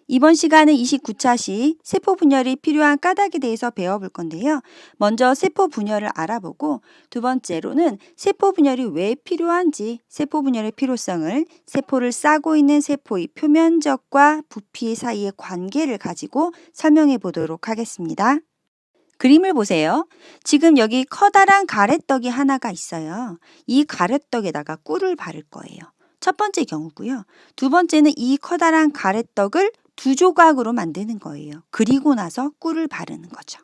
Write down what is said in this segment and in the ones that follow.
이번 시간은 29차시 세포 분열이 필요한 까닭에 대해서 배워볼 건데요. 먼저 세포 분열을 알아보고 두 번째로는 세포 분열이 왜 필요한지, 세포 분열의 필요성을, 세포를 싸고 있는 세포의 표면적과 부피 사이의 관계를 가지고 설명해 보도록 하겠습니다. 그림을 보세요. 지금 여기 커다란 가래떡이 하나가 있어요. 이 가래떡에다가 꿀을 바를 거예요. 첫 번째 경우고요. 두 번째는 이 커다란 가래떡을 두 조각으로 만드는 거예요. 그리고 나서 꿀을 바르는 거죠.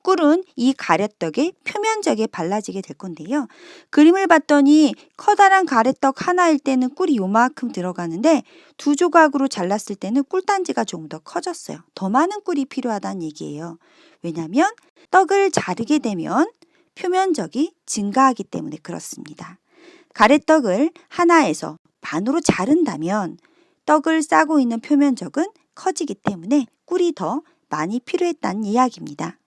꿀은 이 가래떡의 표면적에 발라지게 될 건데요. 그림을 봤더니 커다란 가래떡 하나일 때는 꿀이 요만큼 들어가는데 두 조각으로 잘랐을 때는 꿀단지가 조금 더 커졌어요. 더 많은 꿀이 필요하다는 얘기예요. 왜냐하면 떡을 자르게 되면 표면적이 증가하기 때문에 그렇습니다. 가래떡을 하나에서 반으로 자른다면 떡을 싸고 있는 표면적은 커지기 때문에 꿀이 더 많이 필요했다는 이야기입니다.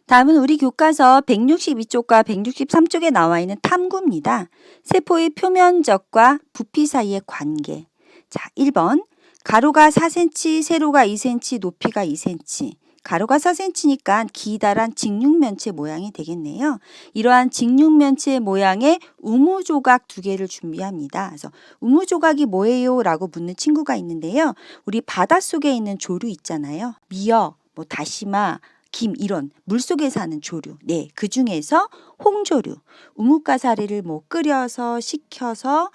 다음은 우리 교과서 162쪽과 163쪽에 나와 있는 탐구입니다. 세포의 표면적과 부피 사이의 관계. 자, 1번. 가로가 4cm, 세로가 2cm, 높이가 2cm. 가로가 4cm니까 기다란 직육면체 모양이 되겠네요. 이러한 직육면체 모양의 우무조각 두 개를 준비합니다. 그래서 우무조각이 뭐예요? 라고 묻는 친구가 있는데요. 우리 바닷속에 있는 조류 있잖아요. 미어, 다시마, 김 이런 물속에 사는 조류. 네, 그 중에서 홍조류, 우뭇가사리를 끓여서 식혀서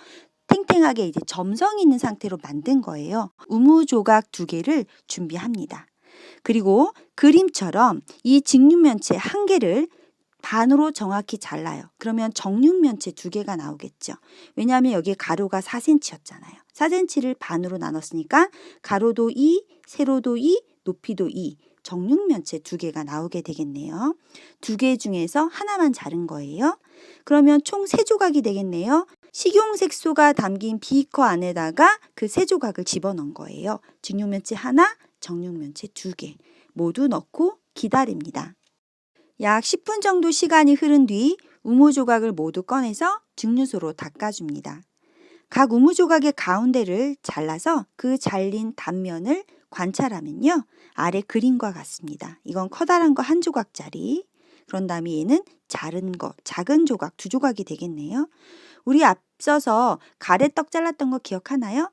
탱탱하게 이제 점성 있는 상태로 만든 거예요. 우무조각 두 개를 준비합니다. 그리고 그림처럼 이 직육면체 한 개를 반으로 정확히 잘라요. 그러면 정육면체 두 개가 나오겠죠. 왜냐하면 여기 가로가 4cm였잖아요. 4cm를 반으로 나눴으니까 가로도 2, 세로도 2, 높이도 2, 정육면체 두 개가 나오게 되겠네요. 두 개 중에서 하나만 자른 거예요. 그러면 총 세 조각이 되겠네요. 식용색소가 담긴 비커 안에다가 그 세 조각을 집어넣은 거예요. 직육면체 하나, 정육면체 두 개 모두 넣고 기다립니다. 약 10분 정도 시간이 흐른 뒤 우무조각을 모두 꺼내서 증류소로 닦아줍니다. 각 우무조각의 가운데를 잘라서 그 잘린 단면을 관찰하면요. 아래 그림과 같습니다. 이건 커다란 거 한 조각짜리. 그런 다음에 얘는 작은 거, 작은 조각 두 조각이 되겠네요. 우리 앞서서 가래떡 잘랐던 거 기억하나요?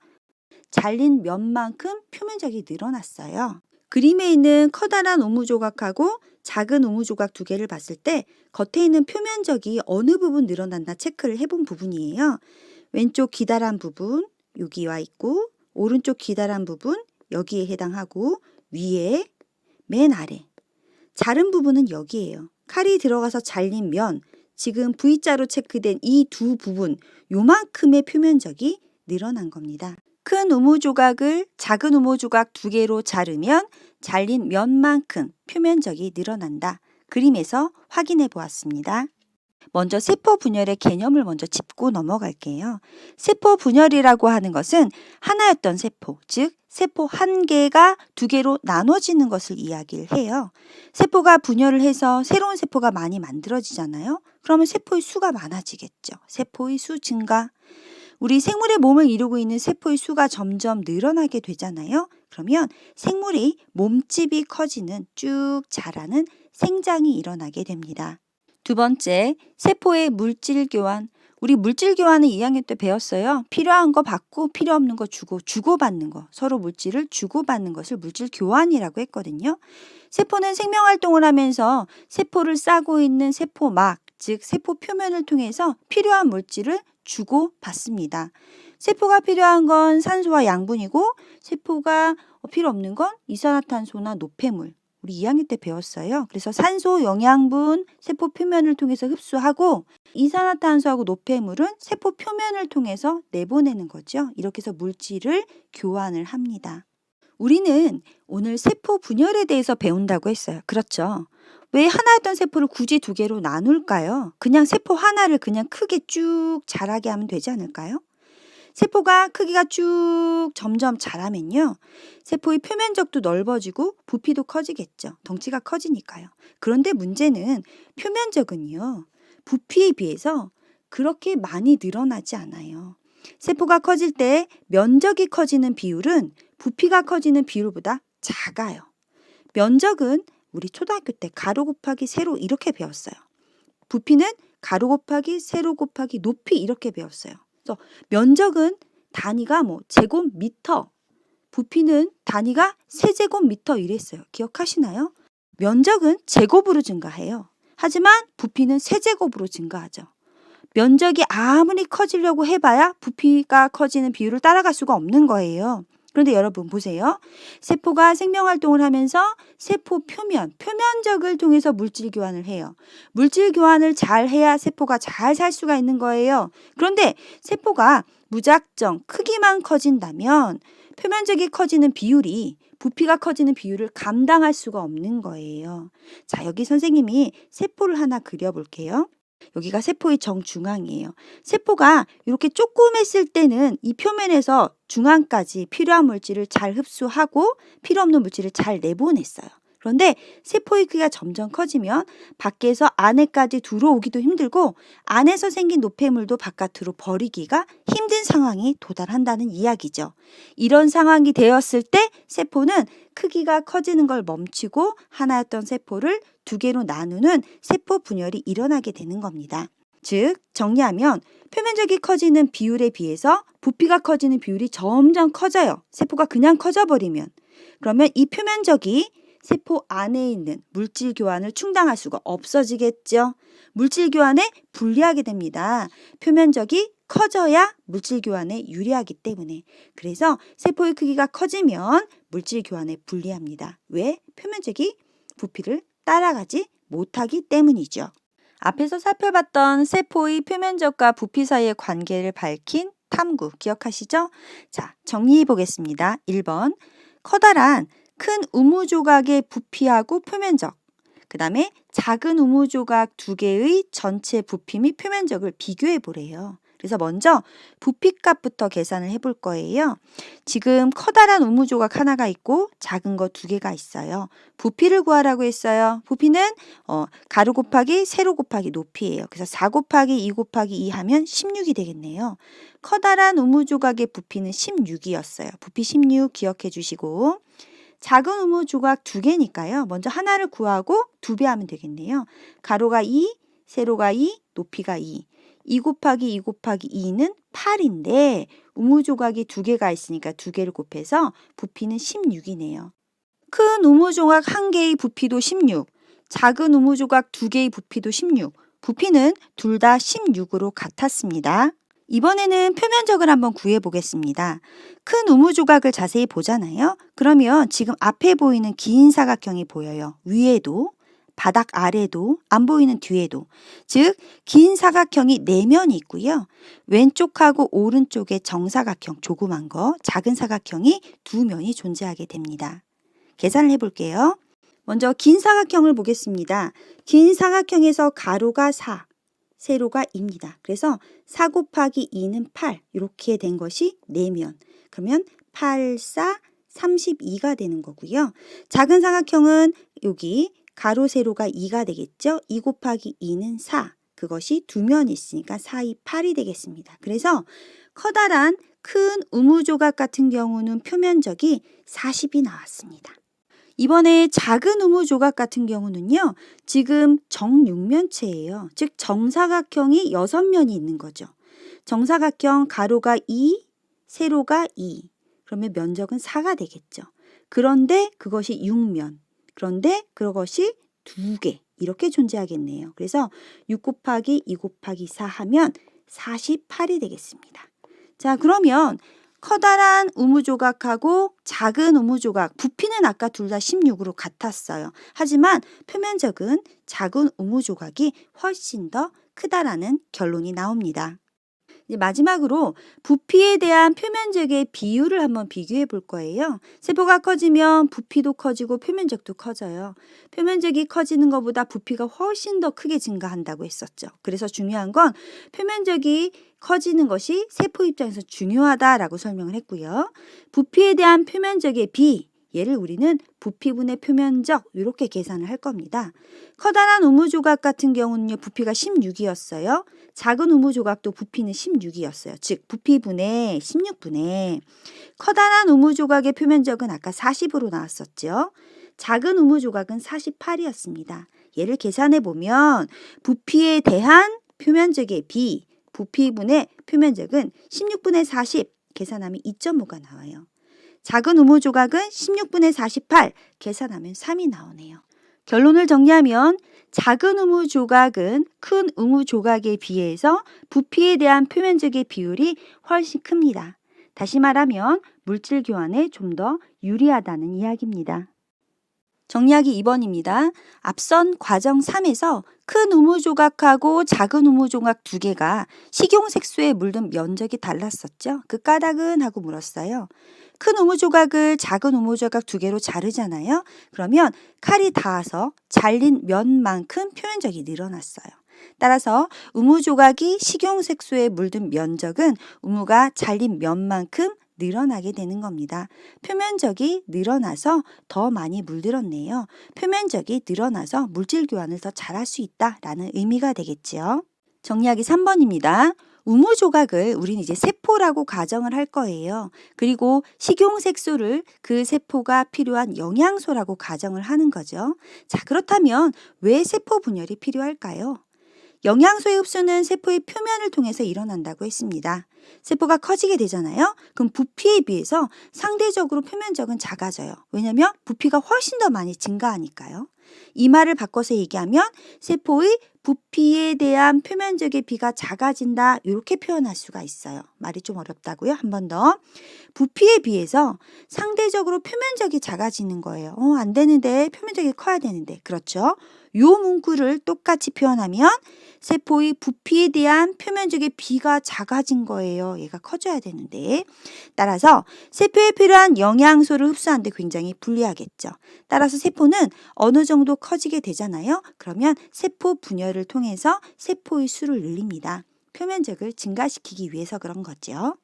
잘린 면만큼 표면적이 늘어났어요. 그림에 있는 커다란 우무조각하고 작은 우무조각 두 개를 봤을 때 겉에 있는 표면적이 어느 부분 늘어났나 체크를 해본 부분이에요. 왼쪽 기다란 부분 여기와 있고 오른쪽 기다란 부분 여기에 해당하고 위에 맨 아래 자른 부분은 여기에요. 칼이 들어가서 잘린 면 지금 V자로 체크된 이 두 부분 요만큼의 표면적이 늘어난 겁니다. 큰 우무조각을 작은 우무조각 두 개로 자르면 잘린 면만큼 표면적이 늘어난다. 그림에서 확인해 보았습니다. 먼저 세포 분열의 개념을 먼저 짚고 넘어갈게요. 세포 분열이라고 하는 것은 하나였던 세포, 즉 세포 한 개가 두 개로 나눠지는 것을 이야기를 해요. 세포가 분열을 해서 새로운 세포가 많이 만들어지잖아요. 그러면 세포의 수가 많아지겠죠. 세포의 수 증가. 우리 생물의 몸을 이루고 있는 세포의 수가 점점 늘어나게 되잖아요. 그러면 생물의 몸집이 커지는 쭉 자라는 생장이 일어나게 됩니다. 두 번째, 세포의 물질 교환. 우리 물질 교환은 2학년 때 배웠어요. 필요한 거 받고 필요 없는 거 주고받는 거. 서로 물질을 주고받는 것을 물질 교환이라고 했거든요. 세포는 생명활동을 하면서 세포를 싸고 있는 세포막, 즉 세포 표면을 통해서 필요한 물질을 주고받습니다. 세포가 필요한 건 산소와 양분이고 세포가 필요 없는 건 이산화탄소나 노폐물. 우리 2학년 때 배웠어요. 그래서 산소, 영양분, 세포 표면을 통해서 흡수하고 이산화탄소하고 노폐물은 세포 표면을 통해서 내보내는 거죠. 이렇게 해서 물질을 교환을 합니다. 우리는 오늘 세포 분열에 대해서 배운다고 했어요. 그렇죠? 왜 하나였던 세포를 굳이 두 개로 나눌까요? 그냥 세포 하나를 그냥 크게 쭉 자라게 하면 되지 않을까요? 세포가 크기가 쭉 점점 자라면요. 세포의 표면적도 넓어지고 부피도 커지겠죠. 덩치가 커지니까요. 그런데 문제는 표면적은요. 부피에 비해서 그렇게 많이 늘어나지 않아요. 세포가 커질 때 면적이 커지는 비율은 부피가 커지는 비율보다 작아요. 면적은 우리 초등학교 때 가로 곱하기 세로 이렇게 배웠어요. 부피는 가로 곱하기 세로 곱하기 높이 이렇게 배웠어요. 그래서 면적은 단위가 제곱미터, 부피는 단위가 세제곱미터 이랬어요. 기억하시나요? 면적은 제곱으로 증가해요. 하지만 부피는 세제곱으로 증가하죠. 면적이 아무리 커지려고 해봐야 부피가 커지는 비율을 따라갈 수가 없는 거예요. 그런데 여러분 보세요. 세포가 생명활동을 하면서 세포 표면적을 통해서 물질 교환을 해요. 물질 교환을 잘 해야 세포가 잘 살 수가 있는 거예요. 그런데 세포가 무작정 크기만 커진다면 표면적이 커지는 비율이 부피가 커지는 비율을 감당할 수가 없는 거예요. 자, 여기 선생님이 세포를 하나 그려볼게요. 여기가 세포의 정중앙이에요. 세포가 이렇게 조그맸을 때는 이 표면에서 중앙까지 필요한 물질을 잘 흡수하고 필요 없는 물질을 잘 내보냈어요. 그런데 세포의 크기가 점점 커지면 밖에서 안에까지 들어오기도 힘들고 안에서 생긴 노폐물도 바깥으로 버리기가 힘든 상황이 도달한다는 이야기죠. 이런 상황이 되었을 때 세포는 크기가 커지는 걸 멈추고 하나였던 세포를 두 개로 나누는 세포 분열이 일어나게 되는 겁니다. 즉 정리하면 표면적이 커지는 비율에 비해서 부피가 커지는 비율이 점점 커져요. 세포가 그냥 커져버리면. 그러면 이 표면적이 세포 안에 있는 물질 교환을 충당할 수가 없어지겠죠. 물질 교환에 불리하게 됩니다. 표면적이 커져야 물질 교환에 유리하기 때문에. 그래서 세포의 크기가 커지면 물질 교환에 불리합니다. 왜? 표면적이 부피를 따라가지 못하기 때문이죠. 앞에서 살펴봤던 세포의 표면적과 부피 사이의 관계를 밝힌 탐구 기억하시죠? 자, 정리해 보겠습니다. 1번 커다란 큰 우무조각의 부피하고 표면적, 그 다음에 작은 우무조각 두 개의 전체 부피 및 표면적을 비교해 보래요. 그래서 먼저 부피값부터 계산을 해볼 거예요. 지금 커다란 우무조각 하나가 있고 작은 거 두 개가 있어요. 부피를 구하라고 했어요. 부피는 가로 곱하기 세로 곱하기 높이예요. 그래서 4 곱하기 2 곱하기 2 하면 16이 되겠네요. 커다란 우무조각의 부피는 16이었어요. 부피 16 기억해 주시고 작은 우무조각 두 개니까요. 먼저 하나를 구하고 2배 하면 되겠네요. 가로가 2, 세로가 2, 높이가 2. 2 곱하기 2 곱하기 2는 8인데 우무조각이 두 개가 있으니까 두 개를 곱해서 부피는 16이네요. 큰 우무조각 한 개의 부피도 16, 작은 우무조각 두 개의 부피도 16. 부피는 둘 다 16으로 같았습니다. 이번에는 표면적을 한번 구해 보겠습니다. 큰 우무조각을 자세히 보잖아요. 그러면 지금 앞에 보이는 긴 사각형이 보여요. 위에도 바닥 아래도 안 보이는 뒤에도. 즉 긴 사각형이 4면이 있고요. 왼쪽하고 오른쪽에 정사각형 조그만 거 작은 사각형이 2면이 존재하게 됩니다. 계산을 해볼게요. 먼저 긴 사각형을 보겠습니다. 긴 사각형에서 가로가 4, 세로가 2입니다. 그래서 4 곱하기 2는 8 이렇게 된 것이 4면. 그러면 8, 4, 32가 되는 거고요. 작은 사각형은 여기 가로 세로가 2가 되겠죠. 2 곱하기 2는 4. 그것이 2면이 있으니까 4, 2, 8이 되겠습니다. 그래서 커다란 큰 우무조각 같은 경우는 표면적이 40이 나왔습니다. 이번에 작은 우무조각 같은 경우는요. 지금 정육면체예요. 즉 정사각형이 6면이 있는 거죠. 정사각형 가로가 2, 세로가 2. 그러면 면적은 4가 되겠죠. 그런데 그것이 6면. 그런데 그것이 2개 이렇게 존재하겠네요. 그래서 6 곱하기 2 곱하기 4 하면 48이 되겠습니다. 자, 그러면 커다란 우무조각하고 작은 우무조각 부피는 아까 둘 다 16으로 같았어요. 하지만 표면적은 작은 우무조각이 훨씬 더 크다라는 결론이 나옵니다. 이제 마지막으로 부피에 대한 표면적의 비율을 한번 비교해 볼 거예요. 세포가 커지면 부피도 커지고 표면적도 커져요. 표면적이 커지는 것보다 부피가 훨씬 더 크게 증가한다고 했었죠. 그래서 중요한 건 표면적이 커지는 것이 세포 입장에서 중요하다라고 설명을 했고요. 부피에 대한 표면적의 비, 얘를 우리는 부피분의 표면적 이렇게 계산을 할 겁니다. 커다란 우무조각 같은 경우는요. 부피가 16이었어요. 작은 우무조각도 부피는 16이었어요. 즉 부피분의 16분의 커다란 우무조각의 표면적은 아까 40으로 나왔었죠. 작은 우무조각은 48이었습니다. 얘를 계산해 보면 부피에 대한 표면적의 비, 부피분의 표면적은 16분의 40 계산하면 2.5가 나와요. 작은 우무조각은 16분의 48 계산하면 3이 나오네요. 결론을 정리하면 작은 우무조각은 큰 우무조각에 비해서 부피에 대한 표면적의 비율이 훨씬 큽니다. 다시 말하면 물질 교환에 좀 더 유리하다는 이야기입니다. 정리하기 2번입니다. 앞선 과정 3에서 큰 우무조각하고 작은 우무조각 두 개가 식용색소에 물든 면적이 달랐었죠. 그 까닭은 하고 물었어요. 큰 우무조각을 작은 우무조각 두 개로 자르잖아요. 그러면 칼이 닿아서 잘린 면만큼 표면적이 늘어났어요. 따라서 우무조각이 식용색소에 물든 면적은 우무가 잘린 면만큼 늘어나게 되는 겁니다. 표면적이 늘어나서 더 많이 물들었네요. 표면적이 늘어나서 물질 교환을 더 잘할 수 있다라는 의미가 되겠죠. 정리하기 3번입니다. 우무조각을 우리는 이제 세포라고 가정을 할 거예요. 그리고 식용색소를 그 세포가 필요한 영양소라고 가정을 하는 거죠. 자, 그렇다면 왜 세포 분열이 필요할까요? 영양소의 흡수는 세포의 표면을 통해서 일어난다고 했습니다. 세포가 커지게 되잖아요. 그럼 부피에 비해서 상대적으로 표면적은 작아져요. 왜냐하면 부피가 훨씬 더 많이 증가하니까요. 이 말을 바꿔서 얘기하면 세포의 부피에 대한 표면적의 비가 작아진다 이렇게 표현할 수가 있어요. 말이 좀 어렵다고요? 한 번 더. 부피에 비해서 상대적으로 표면적이 작아지는 거예요. 안 되는데 표면적이 커야 되는데. 그렇죠? 요 문구를 똑같이 표현하면 세포의 부피에 대한 표면적의 비가 작아진 거예요. 얘가 커져야 되는데. 따라서 세포에 필요한 영양소를 흡수하는데 굉장히 불리하겠죠. 따라서 세포는 어느 정도 커지게 되잖아요. 그러면 세포 분열을 통해서 세포의 수를 늘립니다. 표면적을 증가시키기 위해서 그런 거죠.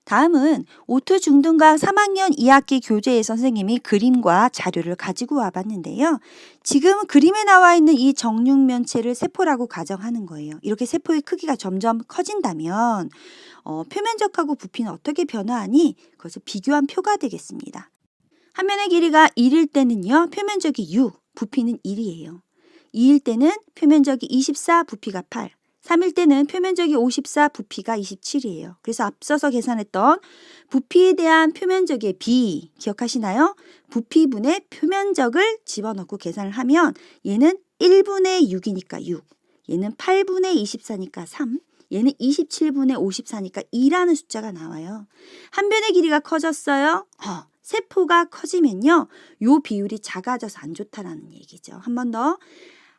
다음은 오투 중등과 3학년 2학기 교재에 선생님이 그림과 자료를 가지고 와봤는데요. 지금 그림에 나와 있는 이 정육면체를 세포라고 가정하는 거예요. 이렇게 세포의 크기가 점점 커진다면 표면적하고 부피는 어떻게 변화하니? 그것을 비교한 표가 되겠습니다. 한 면의 길이가 1일 때는요. 표면적이 6, 부피는 1이에요. 2일 때는 표면적이 24, 부피가 8. 3일 때는 표면적이 54, 부피가 27이에요. 그래서 앞서서 계산했던 부피에 대한 표면적의 비 기억하시나요? 부피분의 표면적을 집어넣고 계산을 하면 얘는 1분의 6이니까 6, 얘는 8분의 24니까 3, 얘는 27분의 54니까 2라는 숫자가 나와요. 한 변의 길이가 커졌어요. 세포가 커지면요. 요 비율이 작아져서 안 좋다라는 얘기죠. 한 번 더.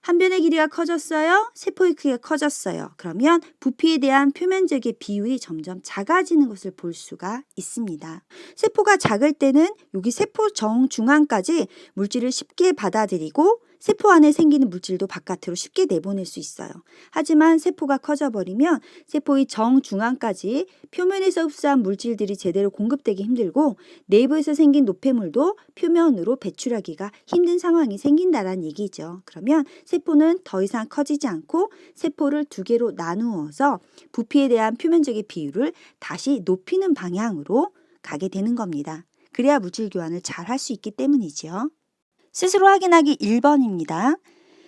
한 변의 길이가 커졌어요. 세포의 크기가 커졌어요. 그러면 부피에 대한 표면적의 비율이 점점 작아지는 것을 볼 수가 있습니다. 세포가 작을 때는 여기 세포 정중앙까지 물질을 쉽게 받아들이고 세포 안에 생기는 물질도 바깥으로 쉽게 내보낼 수 있어요. 하지만 세포가 커져버리면 세포의 정중앙까지 표면에서 흡수한 물질들이 제대로 공급되기 힘들고 내부에서 생긴 노폐물도 표면으로 배출하기가 힘든 상황이 생긴다는 얘기죠. 그러면 세포는 더 이상 커지지 않고 세포를 두 개로 나누어서 부피에 대한 표면적의 비율을 다시 높이는 방향으로 가게 되는 겁니다. 그래야 물질 교환을 잘 할 수 있기 때문이죠. 스스로 확인하기 1번입니다.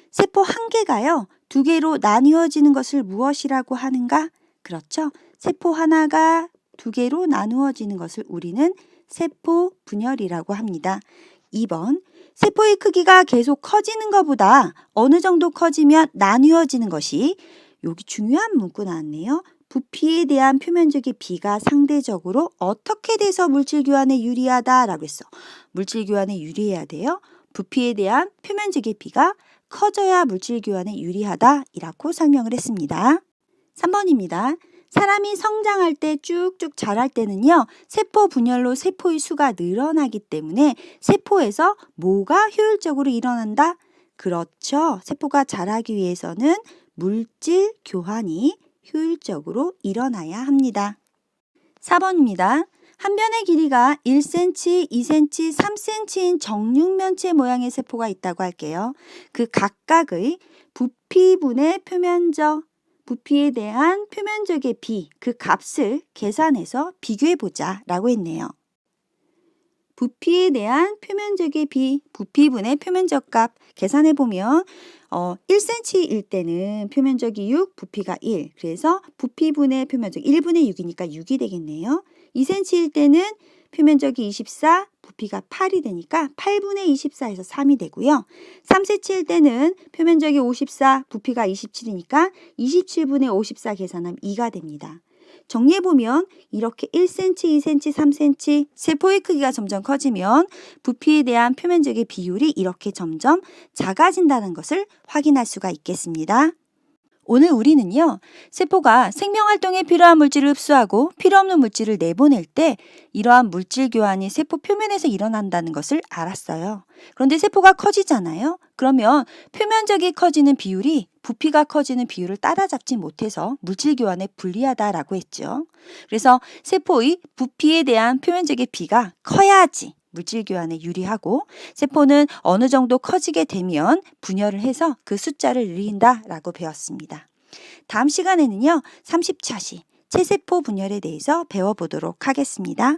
세포 한 개가요. 두 개로 나누어지는 것을 무엇이라고 하는가? 그렇죠. 세포 하나가 두 개로 나누어지는 것을 우리는 세포 분열이라고 합니다. 2번. 세포의 크기가 계속 커지는 것보다 어느 정도 커지면 나누어지는 것이 여기 중요한 문구 나왔네요. 부피에 대한 표면적의 비가 상대적으로 어떻게 돼서 물질 교환에 유리하다라고 했어. 물질 교환에 유리해야 돼요. 부피에 대한 표면적의 비가 커져야 물질 교환에 유리하다라고 설명을 했습니다. 3번입니다. 사람이 성장할 때 쭉쭉 자랄 때는요. 세포 분열로 세포의 수가 늘어나기 때문에 세포에서 뭐가 효율적으로 일어난다? 그렇죠. 세포가 자라기 위해서는 물질 교환이 효율적으로 일어나야 합니다. 4번입니다. 한 변의 길이가 1cm, 2cm, 3cm인 정육면체 모양의 세포가 있다고 할게요. 그 각각의 부피분의 표면적, 부피에 대한 표면적의 비, 그 값을 계산해서 비교해보자 라고 했네요. 부피에 대한 표면적의 비, 부피분의 표면적 값 계산해보면 1cm일 때는 표면적이 6, 부피가 1. 그래서 부피분의 표면적 1분의 6이니까 6이 되겠네요. 2cm일 때는 표면적이 24, 부피가 8이 되니까 8분의 24에서 3이 되고요. 3cm일 때는 표면적이 54, 부피가 27이니까 27분의 54 계산하면 2가 됩니다. 정리해보면 이렇게 1cm, 2cm, 3cm 세포의 크기가 점점 커지면 부피에 대한 표면적의 비율이 이렇게 점점 작아진다는 것을 확인할 수가 있겠습니다. 오늘 우리는요, 세포가 생명활동에 필요한 물질을 흡수하고 필요 없는 물질을 내보낼 때 이러한 물질 교환이 세포 표면에서 일어난다는 것을 알았어요. 그런데 세포가 커지잖아요. 그러면 표면적이 커지는 비율이 부피가 커지는 비율을 따라잡지 못해서 물질 교환에 불리하다라고 했죠. 그래서 세포의 부피에 대한 표면적의 비가 커야지 물질 교환에 유리하고 세포는 어느 정도 커지게 되면 분열을 해서 그 숫자를 늘린다라고 배웠습니다. 다음 시간에는요, 30차시 체세포 분열에 대해서 배워보도록 하겠습니다.